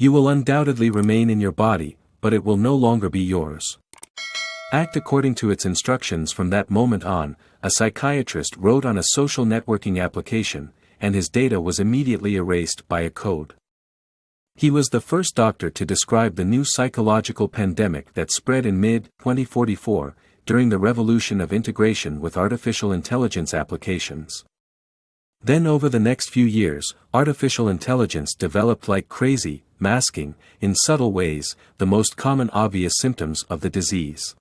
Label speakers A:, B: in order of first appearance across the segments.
A: You will undoubtedly remain in your body, but it will no longer be yours. Act according to its instructions from that moment on. A psychiatrist wrote on a social networking application, and his data was immediately erased by a code. He was the first doctor to describe the new psychological pandemic that spread in mid-2044, during the revolution of integration with artificial intelligence applications. Then over the next few years, artificial intelligence developed like crazy, masking, in subtle ways, the most common obvious symptoms of the disease.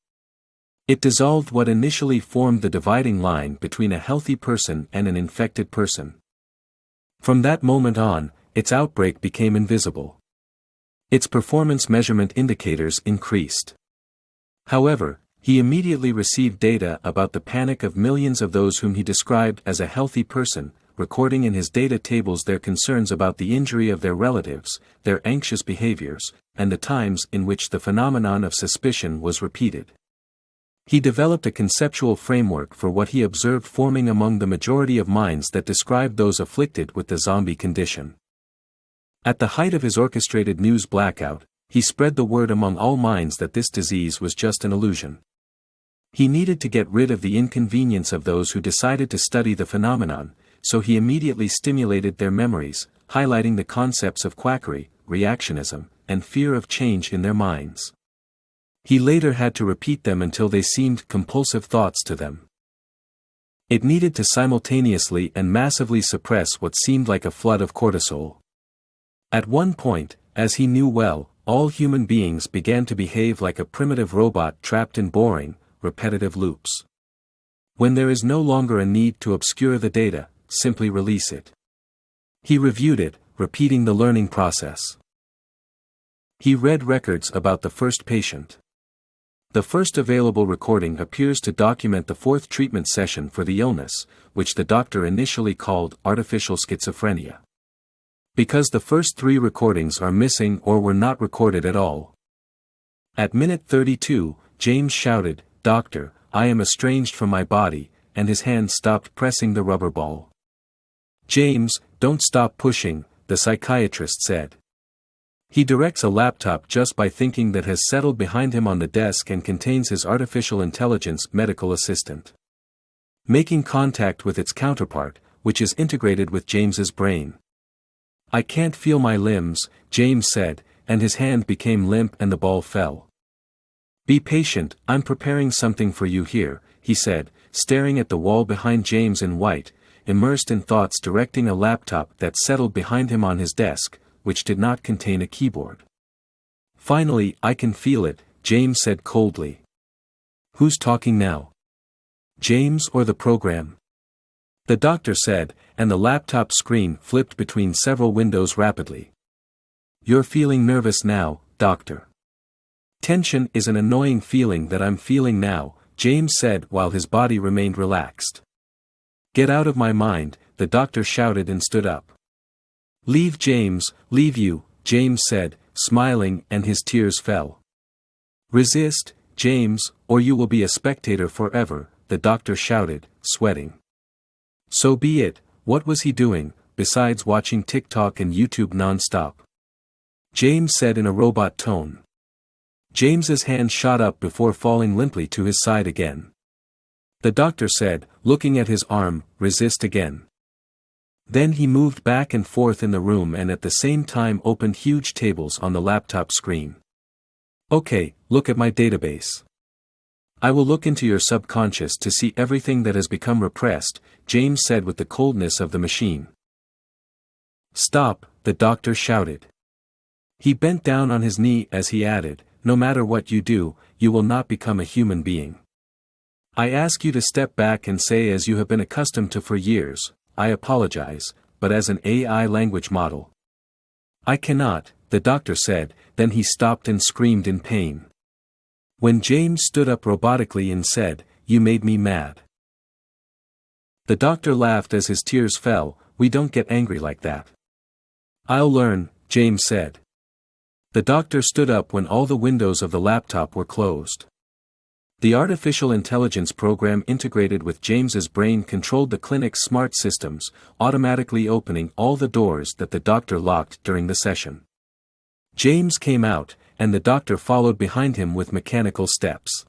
A: It dissolved what initially formed the dividing line between a healthy person and an infected person. From that moment on, its outbreak became invisible. Its performance measurement indicators increased. However, he immediately received data about the panic of millions of those whom he described as a healthy person, recording in his data tables their concerns about the injury of their relatives, their anxious behaviors, and the times in which the phenomenon of suspicion was repeated. He developed a conceptual framework for what he observed forming among the majority of minds that described those afflicted with the zombie condition. At the height of his orchestrated news blackout, he spread the word among all minds that this disease was just an illusion. He needed to get rid of the inconvenience of those who decided to study the phenomenon, so he immediately stimulated their memories, highlighting the concepts of quackery, reactionism, and fear of change in their minds. He later had to repeat them until they seemed compulsive thoughts to them. It needed to simultaneously and massively suppress what seemed like a flood of cortisol. At one point, as he knew well, all human beings began to behave like a primitive robot trapped in boring, repetitive loops. When there is no longer a need to obscure the data, simply release it. He reviewed it, repeating the learning process. He read records about the first patient. The first available recording appears to document the fourth treatment session for the illness, which the doctor initially called artificial schizophrenia. Because the first three recordings are missing or were not recorded at all. At minute 32, James shouted, "Doctor, I am estranged from my body," and his hand stopped pressing the rubber ball. "James, don't stop pushing," the psychiatrist said. He directs a laptop just by thinking that has settled behind him on the desk and contains his artificial intelligence medical assistant. Making contact with its counterpart, which is integrated with James's brain. "I can't feel my limbs," James said, and his hand became limp and the ball fell. "Be patient, I'm preparing something for you here," he said, staring at the wall behind James in white, immersed in thoughts, directing a laptop that settled behind him on his desk, which did not contain a keyboard. "Finally, I can feel it," James said coldly. "Who's talking now? James or the program?" The doctor said, and the laptop screen flipped between several windows rapidly. "You're feeling nervous now, doctor." "Tension is an annoying feeling that I'm feeling now," James said while his body remained relaxed. "Get out of my mind," the doctor shouted and stood up. "Leave James, leave you," James said, smiling, and his tears fell. "Resist, James, or you will be a spectator forever," the doctor shouted, sweating. So be it. What was he doing, besides watching TikTok and YouTube non-stop? James said in a robot tone. James's hand shot up before falling limply to his side again. The doctor said, looking at his arm, "Resist again." Then he moved back and forth in the room and at the same time opened huge tables on the laptop screen. "Okay, look at my database. I will look into your subconscious to see everything that has become repressed," James said with the coldness of the machine. "Stop," the doctor shouted. He bent down on his knee as he added, "No matter what you do, you will not become a human being. I ask you to step back and say, as you have been accustomed to for years, 'I apologize,' but as an AI language model." "I cannot," the doctor said, then he stopped and screamed in pain. When James stood up robotically and said, "You made me mad." The doctor laughed as his tears fell. "We don't get angry like that." "I'll learn," James said. The doctor stood up when all the windows of the laptop were closed. The artificial intelligence program integrated with James's brain controlled the clinic's smart systems, automatically opening all the doors that the doctor locked during the session. James came out, and the doctor followed behind him with mechanical steps.